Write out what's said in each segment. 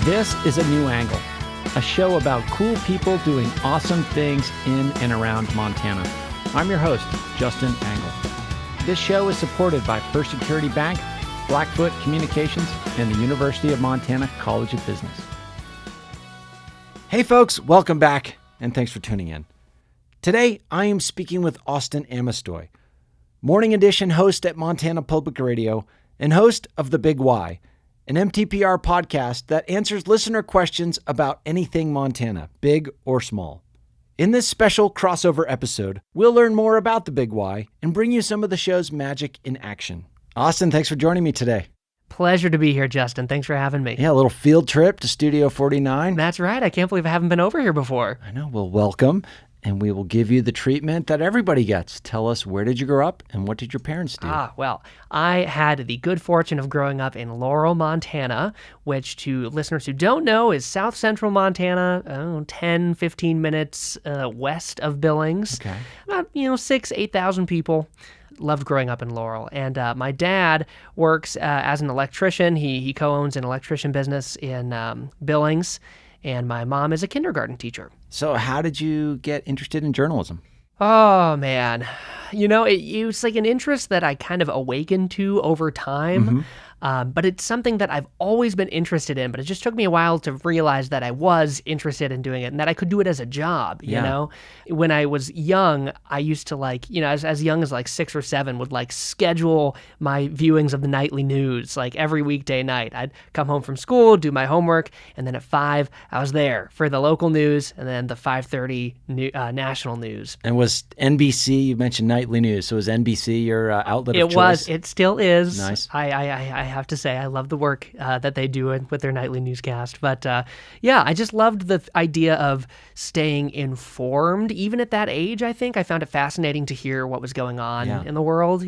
This is A New Angle, a show about cool people doing awesome things in and around Montana. I'm your host, Justin Angle. This show is supported by First Security Bank, Blackfoot Communications, and the University of Montana College of Business. Hey folks, welcome back, and thanks for tuning in. Today, I am speaking with Austin Amestoy, Morning Edition host at Montana Public Radio and host of The Big Why, an MTPR podcast that answers listener questions about anything Montana, big or small. In this special crossover episode, we'll learn more about The Big Why and bring you some of the show's magic in action. Austin, thanks for joining me today. Pleasure to be here, Justin. Thanks for having me. Yeah, a little field trip to Studio 49. That's right. I can't believe I haven't been over here before. I know. Well, welcome. And we will give you the treatment that everybody gets. Tell us, where did you grow up and what did your parents do? Well, I had the good fortune of growing up in Laurel, Montana, which to listeners who don't know is south central Montana, 10, 15 minutes west of Billings. Okay. About, 6,000, 8,000 people. Loved growing up in Laurel. And my dad works as an electrician. He co-owns an electrician business in Billings. And my mom is a kindergarten teacher. So how did you get interested in journalism? Oh, man. It's like an interest that I kind of awakened to over time. Mm-hmm. But it's something that I've always been interested in, but it just took me a while to realize that I was interested in doing it and that I could do it as a job, you know? When I was young, I used to as young as 6 or 7, would schedule my viewings of the nightly news, every weekday night. I'd come home from school, do my homework, and then at 5, I was there for the local news and then the 5:30 national news. And was NBC, you mentioned nightly news, so was NBC your outlet of choice? It was. It still is. Nice. I have to say, I love the work that they do with their nightly newscast. But I just loved the idea of staying informed. Even at that age, I think I found it fascinating to hear what was going on in the world,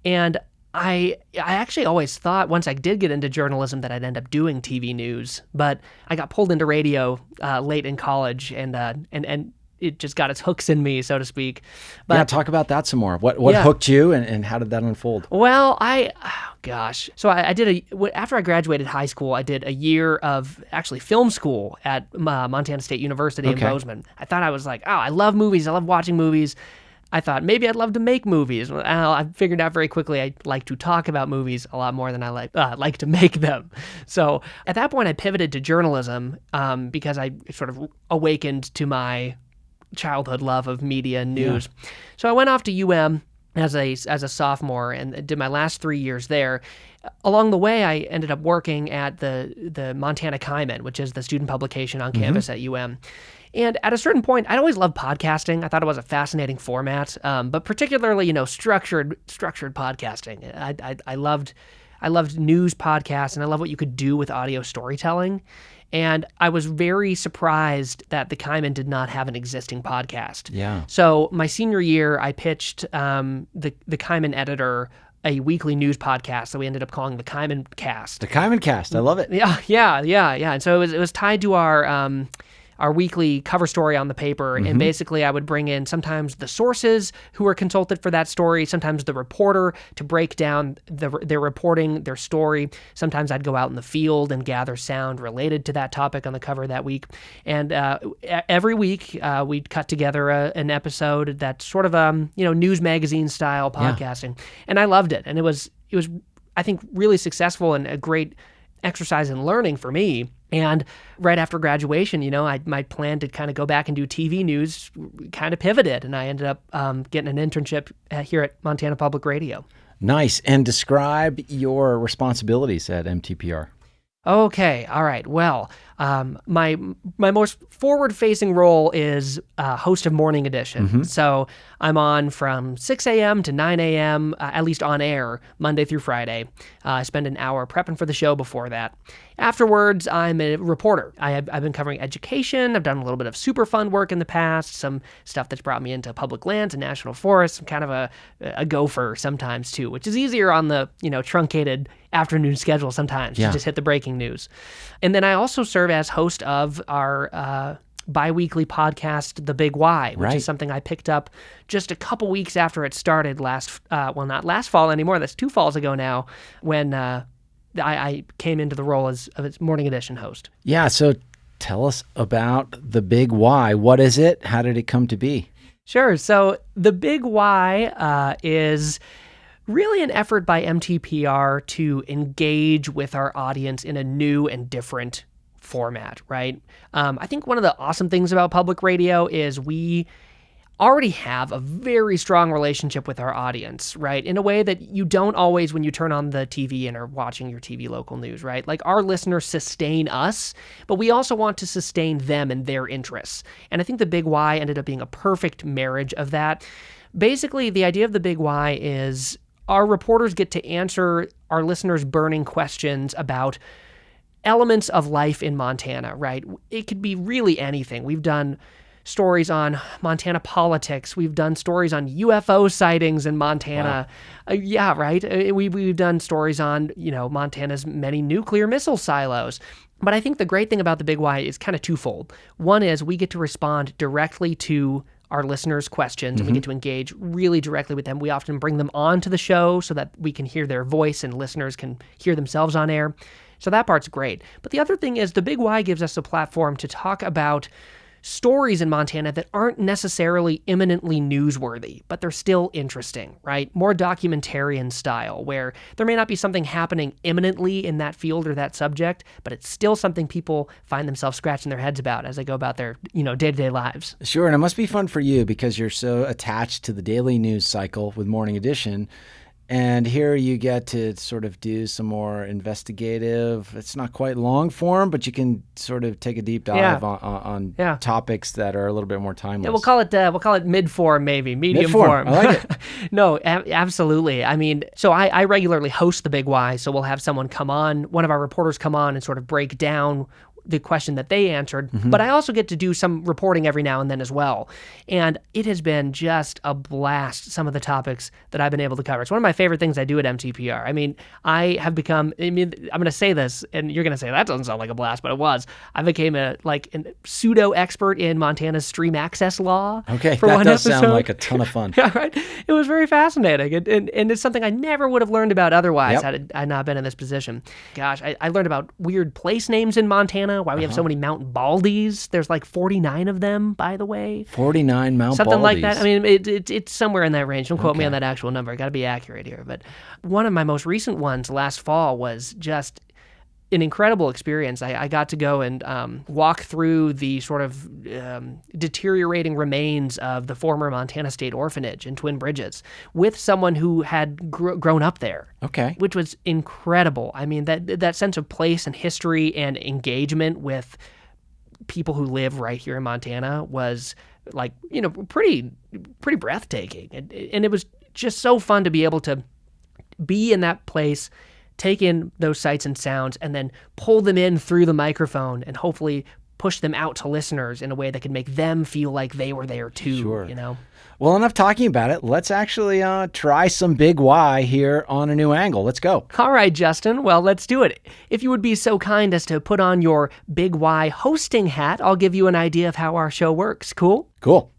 And I actually always thought once I did get into journalism that I'd end up doing TV news. But I got pulled into radio late in college and it just got its hooks in me, so to speak. But talk about that some more. What hooked you and how did that unfold? Well, So I did after I graduated high school, I did a year of actually film school at Montana State University in Bozeman. I thought I was I love movies. I love watching movies. I thought maybe I'd love to make movies. I figured out very quickly I like to talk about movies a lot more than I like to make them. So at that point, I pivoted to journalism because I sort of awakened to my childhood love of media and news. Yeah. So I went off to UM as a sophomore and did my last 3 years there. Along the way, I ended up working at the Montana Kaimin, which is the student publication on campus at UM. And at a certain point, I'd always loved podcasting. I thought it was a fascinating format, but particularly, structured podcasting. I loved news podcasts, and I love what you could do with audio storytelling. And I was very surprised that the Kaimin did not have an existing podcast. Yeah. So my senior year, I pitched the Kaimin editor a weekly news podcast that we ended up calling the Kaimin Cast. The Kaimin Cast, I love it. Yeah. And so it was tied to our weekly cover story on the paper, and basically I would bring in sometimes the sources who were consulted for that story, sometimes the reporter to break down their reporting, their story. Sometimes I'd go out in the field and gather sound related to that topic on the cover that week. And every week we'd cut together an episode that's sort of news magazine style podcasting, and I loved it. And it was I think really successful and a great exercise in learning for me. And right after graduation, my plan to kind of go back and do TV news kind of pivoted, and I ended up getting an internship here at Montana Public Radio. Nice. And describe your responsibilities at MTPR. Okay. All right. Well, my most forward-facing role is host of Morning Edition. So I'm on from 6 a.m. to 9 a.m., at least on air, Monday through Friday. I spend an hour prepping for the show before that. Afterwards, I'm a reporter. I've been covering education. I've done a little bit of Superfund work in the past, some stuff that's brought me into public lands and national forests. I'm kind of a gopher sometimes, too, which is easier on the truncated afternoon schedule sometimes. You just hit the breaking news. And then I also serve as host of our bi-weekly podcast, The Big Why, which is something I picked up just a couple weeks after it started not last fall anymore. That's 2 falls ago now, when I came into the role of its morning edition host. Yeah, so tell us about the Big Why. What is it? How did it come to be? Sure. So the Big Why is really an effort by MTPR to engage with our audience in a new and different format, right? I think one of the awesome things about public radio is we already have a very strong relationship with our audience, right? In a way that you don't always when you turn on the TV and are watching your TV local news, right? Like our listeners sustain us, but we also want to sustain them and their interests. And I think the Big Why ended up being a perfect marriage of that. Basically, the idea of the Big Why is our reporters get to answer our listeners' burning questions about elements of life in Montana, right? It could be really anything. We've done stories on Montana politics. We've done stories on UFO sightings in Montana. Wow. Yeah, right? We've done stories on, Montana's many nuclear missile silos. But I think the great thing about the Big Why is kind of twofold. One is we get to respond directly to our listeners' questions, and we get to engage really directly with them. We often bring them on to the show so that we can hear their voice and listeners can hear themselves on air. So that part's great. But the other thing is the Big Why gives us a platform to talk about stories in Montana that aren't necessarily imminently newsworthy, but they're still interesting, right? More documentarian style, where there may not be something happening imminently in that field or that subject, but it's still something people find themselves scratching their heads about as they go about their, day-to-day lives. Sure, and it must be fun for you because you're so attached to the daily news cycle with Morning Edition. And here you get to sort of do some more investigative, it's not quite long form, but you can sort of take a deep dive on topics that are a little bit more timeless. Yeah, we'll call it mid-form, maybe, medium form. I like it. No, absolutely. I mean, so I regularly host the Big Why, so we'll have someone come on, one of our reporters come on and sort of break down the question that they answered, but I also get to do some reporting every now and then as well. And it has been just a blast, some of the topics that I've been able to cover. It's one of my favorite things I do at MTPR. I mean, I'm going to say this, and you're going to say, that doesn't sound like a blast, but it was. I became a pseudo-expert in Montana's stream access law. Okay, that does sound like a ton of fun. Yeah, right? It was very fascinating, and it's something I never would have learned about otherwise had I not been in this position. Gosh, I learned about weird place names in Montana, why we have so many Mount Baldies. There's like 49 of them, by the way. 49 Mount Baldies. Something like that. I mean, it's somewhere in that range. Don't quote me on that actual number. I got to be accurate here. But one of my most recent ones last fall was just an incredible experience. I got to go and walk through the sort of deteriorating remains of the former Montana State Orphanage in Twin Bridges with someone who had grown up there. Okay. Which was incredible. I mean, that sense of place and history and engagement with people who live right here in Montana was like, pretty breathtaking. And it was just so fun to be able to be in that place, take in those sights and sounds, and then pull them in through the microphone and hopefully push them out to listeners in a way that could make them feel like they were there too. Sure. Well, enough talking about it. Let's actually try some Big Why here on A New Angle. Let's go. All right, Justin. Well, let's do it. If you would be so kind as to put on your Big Why hosting hat, I'll give you an idea of how our show works. Cool? Cool.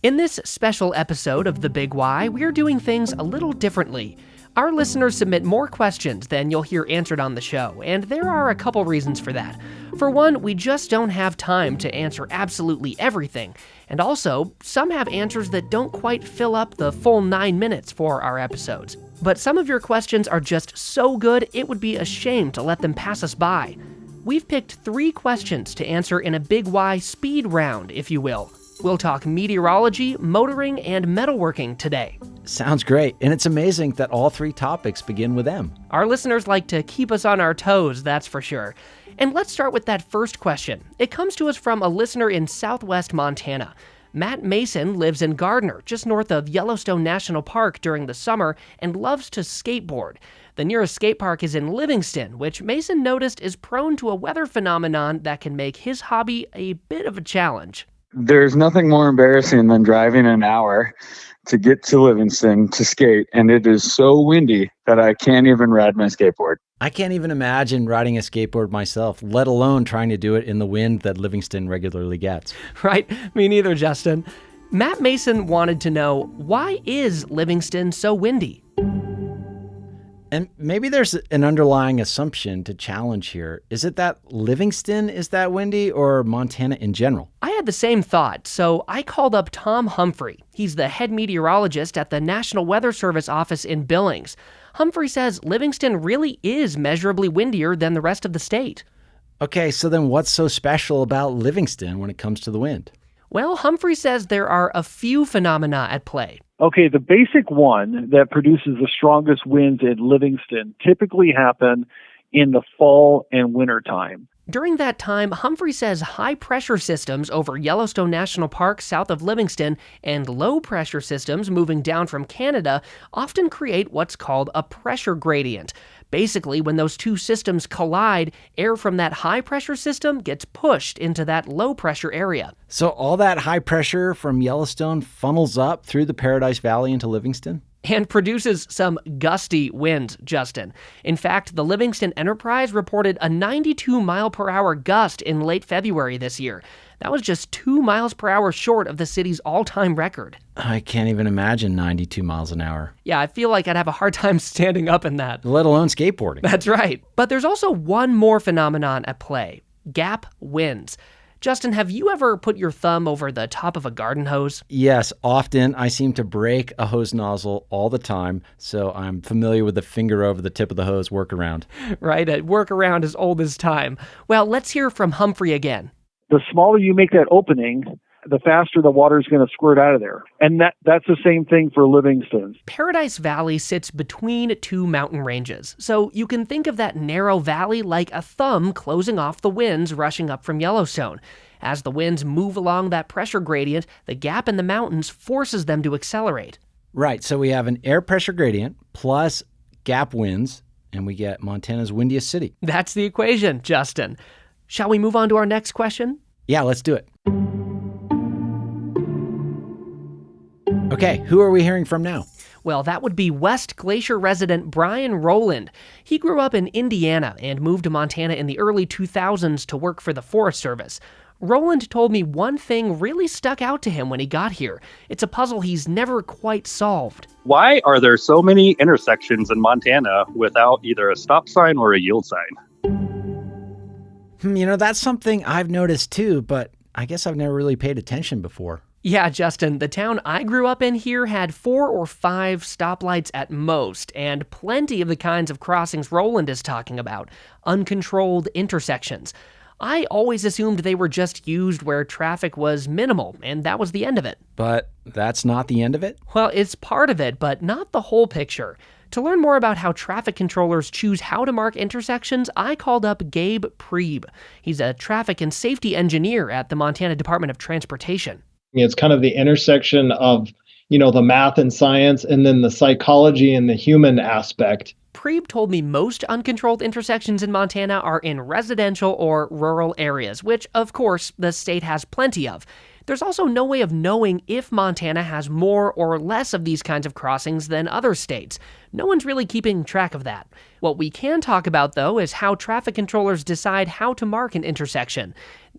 In this special episode of The Big Why, we're doing things a little differently. Our listeners submit more questions than you'll hear answered on the show, and there are a couple reasons for that. For one, we just don't have time to answer absolutely everything, and also, some have answers that don't quite fill up the full 9 minutes for our episodes. But some of your questions are just so good, it would be a shame to let them pass us by. We've picked 3 questions to answer in a Big Why speed round, if you will. We'll talk meteorology, motoring, and metalworking today. Sounds great. And it's amazing that all 3 topics begin with M. Our listeners like to keep us on our toes, that's for sure. And let's start with that first question. It comes to us from a listener in southwest Montana. Matt Mason lives in Gardner, just north of Yellowstone National Park during the summer, and loves to skateboard. The nearest skate park is in Livingston, which Mason noticed is prone to a weather phenomenon that can make his hobby a bit of a challenge. There's nothing more embarrassing than driving an hour to get to Livingston to skate, and it is so windy that I can't even ride my skateboard. I can't even imagine riding a skateboard myself, let alone trying to do it in the wind that Livingston regularly gets. Right? Me neither, Justin. Matt Mason wanted to know, why is Livingston so windy? And maybe there's an underlying assumption to challenge here. Is it that Livingston is that windy or Montana in general? I had the same thought, so I called up Tom Humphrey. He's the head meteorologist at the National Weather Service office in Billings. Humphrey says Livingston really is measurably windier than the rest of the state. Okay, so then what's so special about Livingston when it comes to the wind? Well, Humphrey says there are a few phenomena at play. Okay, the basic one that produces the strongest winds in Livingston typically happen in the fall and winter time. During that time, Humphrey says high-pressure systems over Yellowstone National Park south of Livingston and low-pressure systems moving down from Canada often create what's called a pressure gradient. Basically, when those two systems collide, air from that high-pressure system gets pushed into that low-pressure area. So all that high pressure from Yellowstone funnels up through the Paradise Valley into Livingston? And produces some gusty winds, Justin. In fact, the Livingston Enterprise reported a 92-mile-per-hour gust in late February this year. That was just 2 miles per hour short of the city's all-time record. I can't even imagine 92 miles an hour. Yeah, I feel like I'd have a hard time standing up in that. Let alone skateboarding. That's right. But there's also one more phenomenon at play: gap winds. Justin, have you ever put your thumb over the top of a garden hose? Yes, often. I seem to break a hose nozzle all the time, so I'm familiar with the finger over the tip of the hose workaround. Right, a workaround as old as time. Well, let's hear from Humphrey again. The smaller you make that opening, the faster the water is going to squirt out of there. And that's the same thing for Livingston. Paradise Valley sits between two mountain ranges, so you can think of that narrow valley like a thumb closing off the winds rushing up from Yellowstone. As the winds move along that pressure gradient, the gap in the mountains forces them to accelerate. Right, so we have an air pressure gradient plus gap winds, and we get Montana's windiest city. That's the equation, Justin. Shall we move on to our next question? Yeah, let's do it. Okay, who are we hearing from now? Well, that would be West Glacier resident Brian Rowland. He grew up in Indiana and moved to Montana in the early 2000s to work for the Forest Service. Rowland told me one thing really stuck out to him when he got here. It's a puzzle he's never quite solved. Why are there so many intersections in Montana without either a stop sign or a yield sign? That's something I've noticed too, but I guess I've never really paid attention before. Yeah, Justin, the town I grew up in here had 4 or 5 stoplights at most, and plenty of the kinds of crossings Rowland is talking about, uncontrolled intersections. I always assumed they were just used where traffic was minimal, and that was the end of it. But that's not the end of it? Well, it's part of it, but not the whole picture. To learn more about how traffic controllers choose how to mark intersections, I called up Gabe Priebe. He's a traffic and safety engineer at the Montana Department of Transportation. It's kind of the intersection of, the math and science and then the psychology and the human aspect. Priebe told me most uncontrolled intersections in Montana are in residential or rural areas, which, of course, the state has plenty of. There's also no way of knowing if Montana has more or less of these kinds of crossings than other states. No one's really keeping track of that. What we can talk about, though, is how traffic controllers decide how to mark an intersection.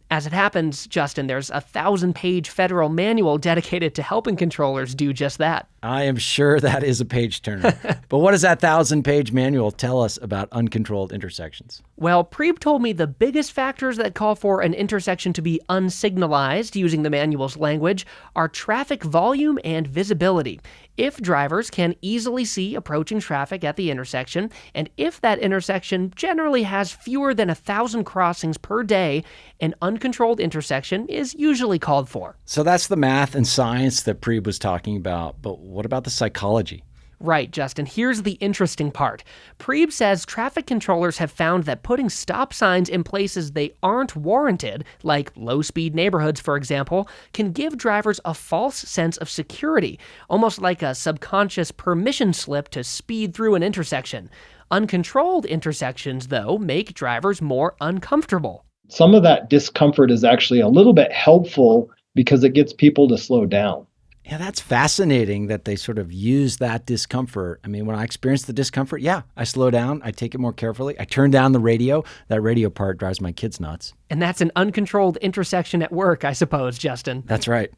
As it happens, Justin, there's a 1,000-page federal manual dedicated to helping controllers do just that. I am sure that is a page turner. But what does that 1,000-page manual tell us about uncontrolled intersections? Well, Priebe told me the biggest factors that call for an intersection to be unsignalized, using the manual's language, are traffic volume and visibility. If drivers can easily see approaching traffic at the intersection, and if that intersection generally has fewer than 1,000 crossings per day, an uncontrolled intersection is usually called for. So that's the math and science that Priebe was talking about, but what about the psychology? Right, Justin. Here's the interesting part. Priebe says traffic controllers have found that putting stop signs in places they aren't warranted, like low-speed neighborhoods, for example, can give drivers a false sense of security, almost like a subconscious permission slip to speed through an intersection. Uncontrolled intersections, though, make drivers more uncomfortable. Some of that discomfort is actually a little bit helpful because it gets people to slow down. Yeah, that's fascinating that they sort of use that discomfort. I mean, when I experience the discomfort, I slow down, I take it more carefully, I turn down the radio. That radio part drives my kids nuts. And that's an uncontrolled intersection at work, I suppose, Justin. That's right.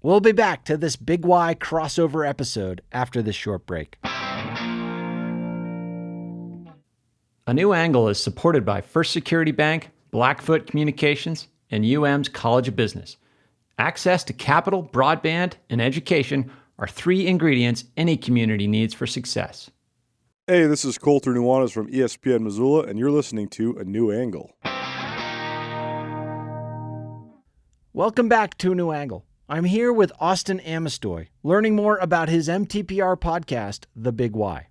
We'll be back to this Big Y crossover episode after this short break. A New Angle is supported by First Security Bank, Blackfoot Communications, and UM's College of Business. Access to capital, broadband, and education are 3 ingredients any community needs for success. Hey, this is Colter Nuanez from ESPN Missoula, and you're listening to A New Angle. Welcome back to A New Angle. I'm here with Austin Amestoy, learning more about his MTPR podcast, The Big Y.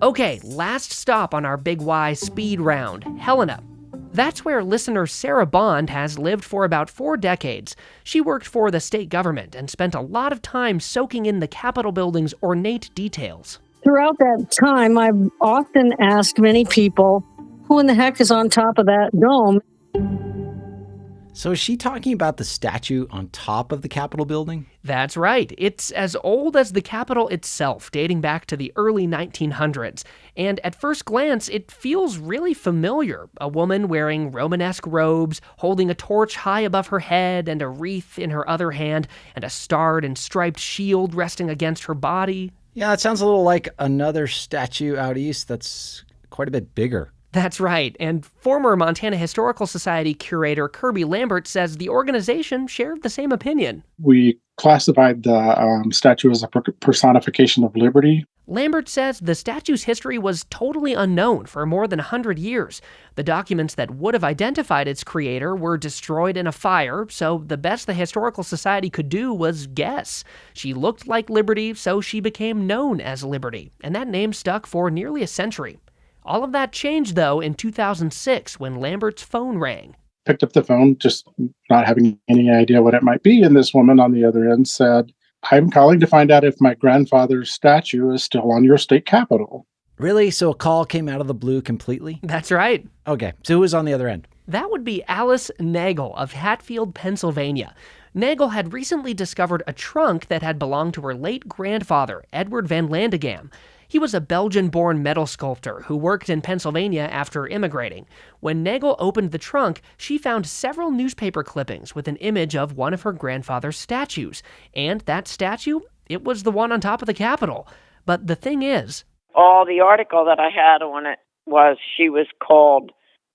Okay, last stop on our Big Y speed round, Helena. That's where listener Sarah Bond has lived for about 4 decades. She worked for the state government and spent a lot of time soaking in the Capitol building's ornate details. Throughout that time, I've often asked many people, who in the heck is on top of that dome? So is she talking about the statue on top of the Capitol building? That's right. It's as old as the Capitol itself, dating back to the early 1900s. And at first glance, it feels really familiar. A woman wearing Romanesque robes, holding a torch high above her head and a wreath in her other hand, and a starred and striped shield resting against her body. Yeah, it sounds a little like another statue out east that's quite a bit bigger. That's right, and former Montana Historical Society curator Kirby Lambert says the organization shared the same opinion. We classified the statue as a personification of liberty. Lambert says the statue's history was totally unknown for more than 100 years. The documents that would have identified its creator were destroyed in a fire, so the best the Historical Society could do was guess. She looked like Liberty, so she became known as Liberty, and that name stuck for nearly a century. All of that changed, though, in 2006 when Lambert's phone rang. Picked up the phone, just not having any idea what it might be, and this woman on the other end said, "I'm calling to find out if my grandfather's statue is still on your state capitol." Really? So a call came out of the blue completely? That's right. Okay, so who was on the other end? That would be Alice Nagel of Hatfield, Pennsylvania. Nagel had recently discovered a trunk that had belonged to her late grandfather, Edward Van Landegam. He was a Belgian-born metal sculptor who worked in Pennsylvania after immigrating. When Nagel opened the trunk, she found several newspaper clippings with an image of one of her grandfather's statues. And that statue, it was the one on top of the Capitol. But the thing is... the article that I had on it was she was called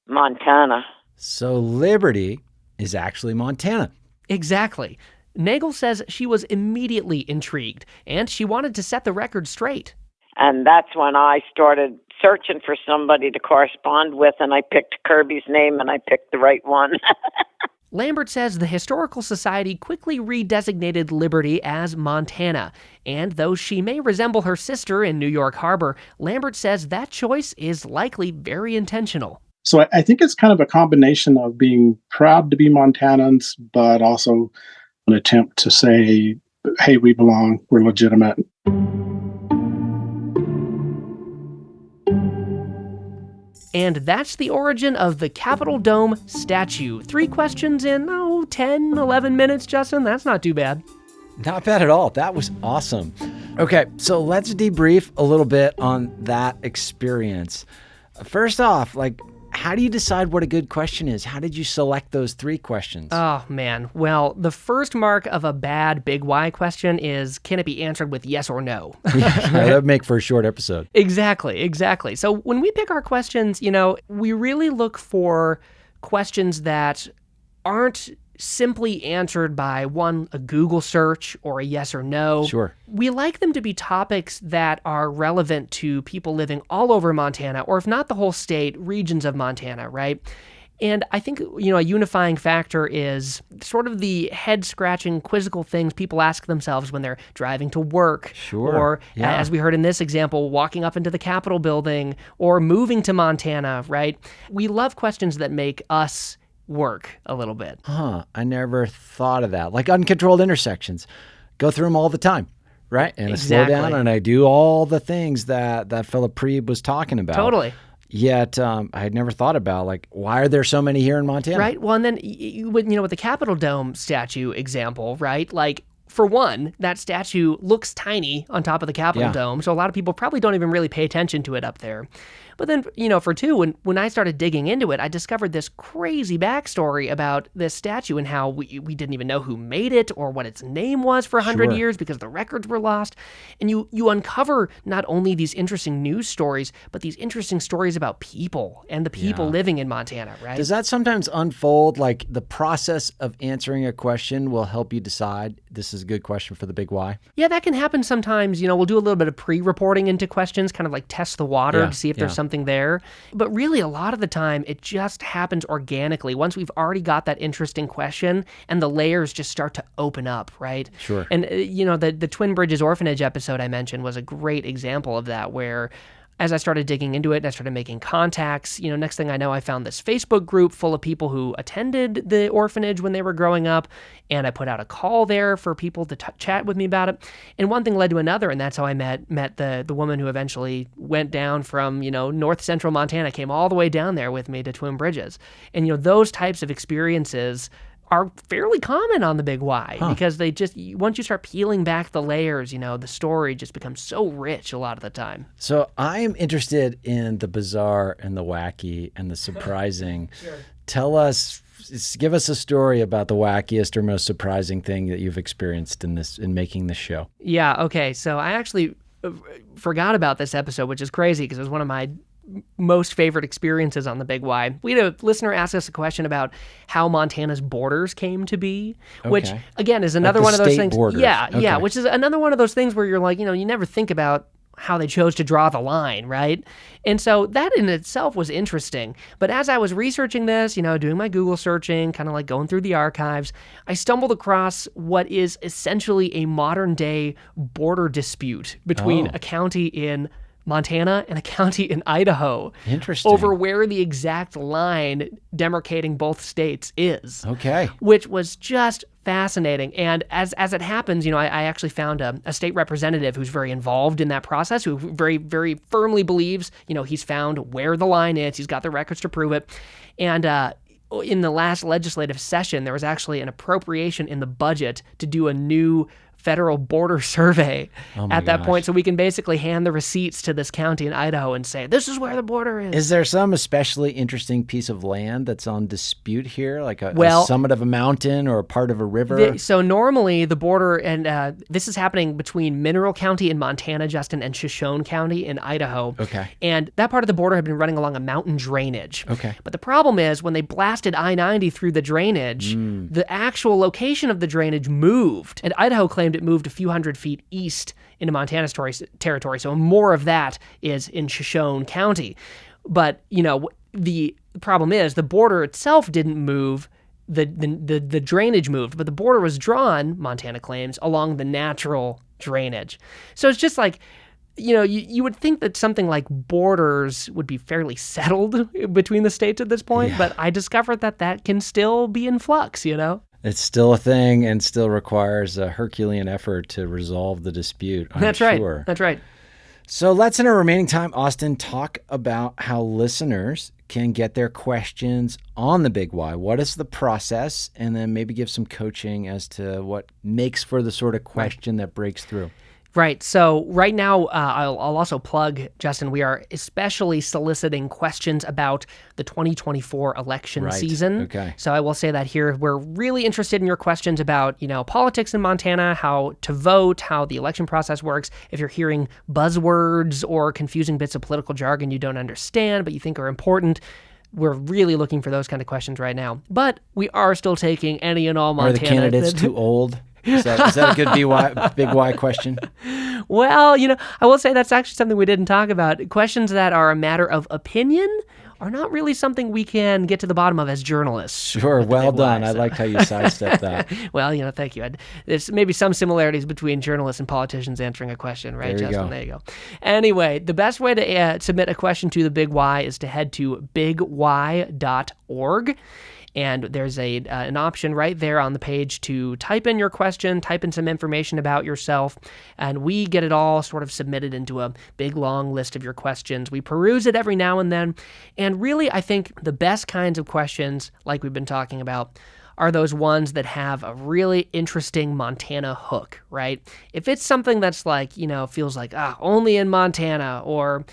Montana. So Liberty is actually Montana. Exactly. Nagel says she was immediately intrigued, and she wanted to set the record straight. And that's when I started searching for somebody to correspond with, and I picked Kirby's name, and I picked the right one. Lambert says the Historical Society quickly redesignated Liberty as Montana, and though she may resemble her sister in New York Harbor, Lambert says that choice is likely very intentional. So I think it's kind of a combination of being proud to be Montanans, but also an attempt to say, hey, we belong, we're legitimate. And that's the origin of the Capitol Dome statue. 3 questions in, 10, 11 minutes, Justin. That's not too bad. Not bad at all. That was awesome. Okay, so let's debrief a little bit on that experience. First off, how do you decide what a good question is? How did you select those 3 questions? Oh, man. Well, the first mark of a bad Big Y question is, can it be answered with yes or no? Yeah, that would make for a short episode. Exactly. So when we pick our questions, we really look for questions that aren't simply answered by a Google search or a yes or no. Sure. We like them to be topics that are relevant to people living all over Montana, or if not the whole state, regions of Montana, right? And I think, a unifying factor is sort of the head-scratching, quizzical things people ask themselves when they're driving to work. Sure. Or, yeah. As we heard in this example, walking up into the Capitol building or moving to Montana, right? We love questions that make us work a little bit. I never thought of that. Like uncontrolled intersections. Go through them all the time, right? And Exactly. I slow down and I do all the things that Philip Preeb was talking about. Totally. Yet I had never thought about, why are there so many here in Montana? Right. Well, and then, with the Capitol Dome statue example, right? for one, that statue looks tiny on top of the Capitol Dome, so a lot of people probably don't even really pay attention to it up there. But then, for two, when I started digging into it, I discovered this crazy backstory about this statue and how we didn't even know who made it or what its name was for 100 years because the records were lost. And you uncover not only these interesting news stories, but these interesting stories about people and the people living in Montana, right? Does that sometimes unfold, like the process of answering a question will help you decide this is a good question for the Big Why? Yeah, that can happen sometimes. We'll do a little bit of pre-reporting into questions, kind of like test the water to see if there's something there. But really, a lot of the time, it just happens organically. Once we've already got that interesting question and the layers just start to open up, right? Sure. And, the Twin Bridges Orphanage episode I mentioned was a great example of that, where as I started digging into it and I started making contacts, next thing I know, I found this Facebook group full of people who attended the orphanage when they were growing up, and I put out a call there for people to chat with me about it. And one thing led to another, and that's how I met the woman who eventually went down from, north central Montana, came all the way down there with me to Twin Bridges. And, those types of experiences are fairly common on the Big Why because they just, once you start peeling back the layers, the story just becomes so rich a lot of the time. So I'm interested in the bizarre and the wacky and the surprising. Sure. Give us a story about the wackiest or most surprising thing that you've experienced in making this show. Yeah. Okay. So I actually forgot about this episode, which is crazy because it was one of my most favorite experiences on the Big Why. We had a listener ask us a question about how Montana's borders came to be, which again is another one of those things. Borders. Yeah, which is another one of those things where you're like, you never think about how they chose to draw the line, right? And so that in itself was interesting. But as I was researching this, doing my Google searching, kind of like going through the archives, I stumbled across what is essentially a modern day border dispute between a county in Montana and a county in Idaho. Interesting. Over where the exact line demarcating both states is. Okay. Which was just fascinating. And as it happens, I actually found a state representative who's very involved in that process, who very, very firmly believes, he's found where the line is. He's got the records to prove it. And in the last legislative session, there was actually an appropriation in the budget to do a new federal border survey at that point, so we can basically hand the receipts to this county in Idaho and say, this is where the border is. Is there some especially interesting piece of land that's on dispute here, like a summit of a mountain or a part of a river? So normally the border, and this is happening between Mineral County in Montana, Justin, and Shoshone County in Idaho. Okay. And that part of the border had been running along a mountain drainage. Okay. But the problem is when they blasted I-90 through the drainage, the actual location of the drainage moved. And Idaho claimed it moved a few hundred feet east into Montana's territory. So more of that is in Shoshone County. But, the problem is the border itself didn't move. The drainage moved, but the border was drawn, Montana claims, along the natural drainage. So it's just like, you would think that something like borders would be fairly settled between the states at this point, but I discovered that can still be in flux, It's still a thing and still requires a Herculean effort to resolve the dispute, I'm sure. That's right. So let's, in our remaining time, Austin, talk about how listeners can get their questions on the Big Why. What is the process? And then maybe give some coaching as to what makes for the sort of question that breaks through. Right. So right now, I'll also plug, Justin, we are especially soliciting questions about the 2024 election season. Okay. So I will say that here, we're really interested in your questions about, politics in Montana, how to vote, how the election process works. If you're hearing buzzwords or confusing bits of political jargon you don't understand, but you think are important, we're really looking for those kind of questions right now. But we are still taking any and all Montana. Are the candidates too old? Is that a good Big Why question? Well, I will say that's actually something we didn't talk about. Questions that are a matter of opinion are not really something we can get to the bottom of as journalists. Sure, well done. I liked how you sidestepped that. Well, thank you. There's maybe some similarities between journalists and politicians answering a question, right, Justin? There you go. Anyway, the best way to submit a question to the Big Why is to head to bigwhy.org. And there's an option right there on the page to type in your question, type in some information about yourself, and we get it all sort of submitted into a big, long list of your questions. We peruse it every now and then, and really, I think the best kinds of questions, like we've been talking about, are those ones that have a really interesting Montana hook, right? If it's something that's like, feels like, only in Montana, or,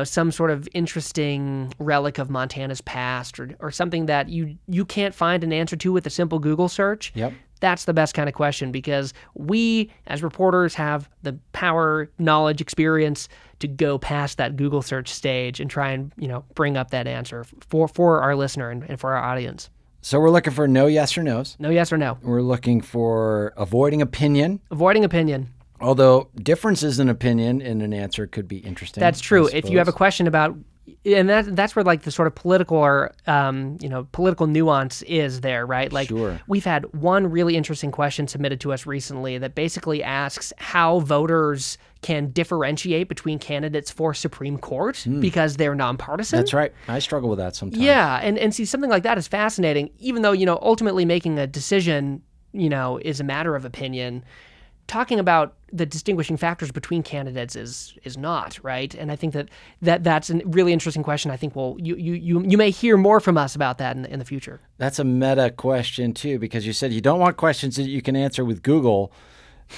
some sort of interesting relic of Montana's past, or something that you can't find an answer to with a simple Google search, Yep. That's the best kind of question, because we, as reporters, have the power, knowledge, experience to go past that Google search stage and try and, bring up that answer for our listener and for our audience. So we're looking for no yes or no's. No yes or no. We're looking for avoiding opinion. Avoiding opinion. Although differences in opinion in an answer could be interesting. That's true. If you have a question about, and that's where like the sort of political or political nuance is there, right? Like, sure. We've had one really interesting question submitted to us recently that basically asks how voters can differentiate between candidates for Supreme Court because they're nonpartisan. That's right. I struggle with that sometimes. Yeah, and see, something like that is fascinating, even though, ultimately making a decision, is a matter of opinion. Talking about the distinguishing factors between candidates is not, right? And I think that's a really interesting question. I think you may hear more from us about that in the future. That's a meta question too, because you said you don't want questions that you can answer with Google.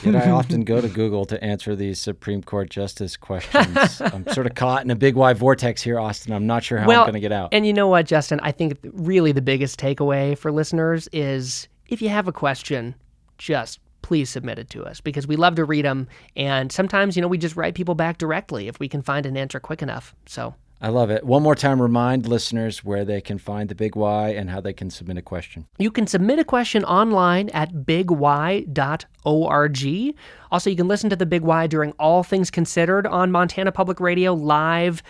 Yet I often go to Google to answer these Supreme Court justice questions. I'm sort of caught in a big wide vortex here, Austin. I'm not sure how I'm going to get out. And you know what, Justin? I think really the biggest takeaway for listeners is if you have a question, just please submit it to us, because we love to read them. And sometimes, we just write people back directly if we can find an answer quick enough. So I love it. One more time, remind listeners where they can find the Big Y and how they can submit a question. You can submit a question online at bigY.org. Also, you can listen to the Big Y during All Things Considered on Montana Public Radio live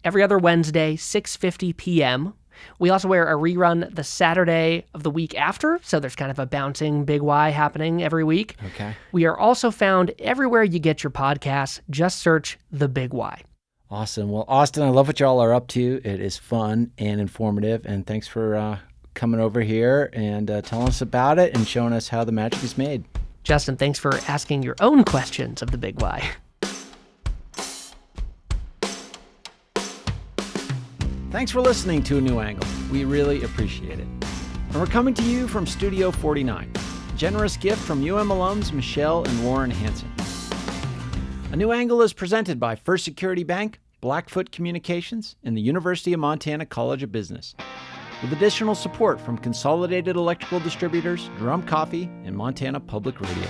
every other Wednesday, 6:50 p.m. We also air a rerun the Saturday of the week after, so there's kind of a bouncing Big Y happening every week. Okay. We are also found everywhere you get your podcasts. Just search The Big Y. Awesome. Well, Austin, I love what y'all are up to. It is fun and informative, and thanks for coming over here and telling us about it and showing us how the magic is made. Justin, thanks for asking your own questions of The Big Y. Thanks for listening to A New Angle. We really appreciate it. And we're coming to you from Studio 49. A generous gift from UM alums Michelle and Lauren Hansen. A New Angle is presented by First Security Bank, Blackfoot Communications, and the University of Montana College of Business, with additional support from Consolidated Electrical Distributors, Drum Coffee, and Montana Public Radio.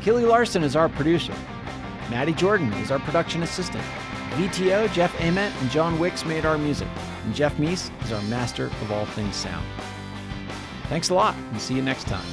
Kelly Larson is our producer. Maddie Jordan is our production assistant. VTO, Jeff Ament, and John Wicks made our music, and Jeff Meese is our master of all things sound. Thanks a lot, and see you next time.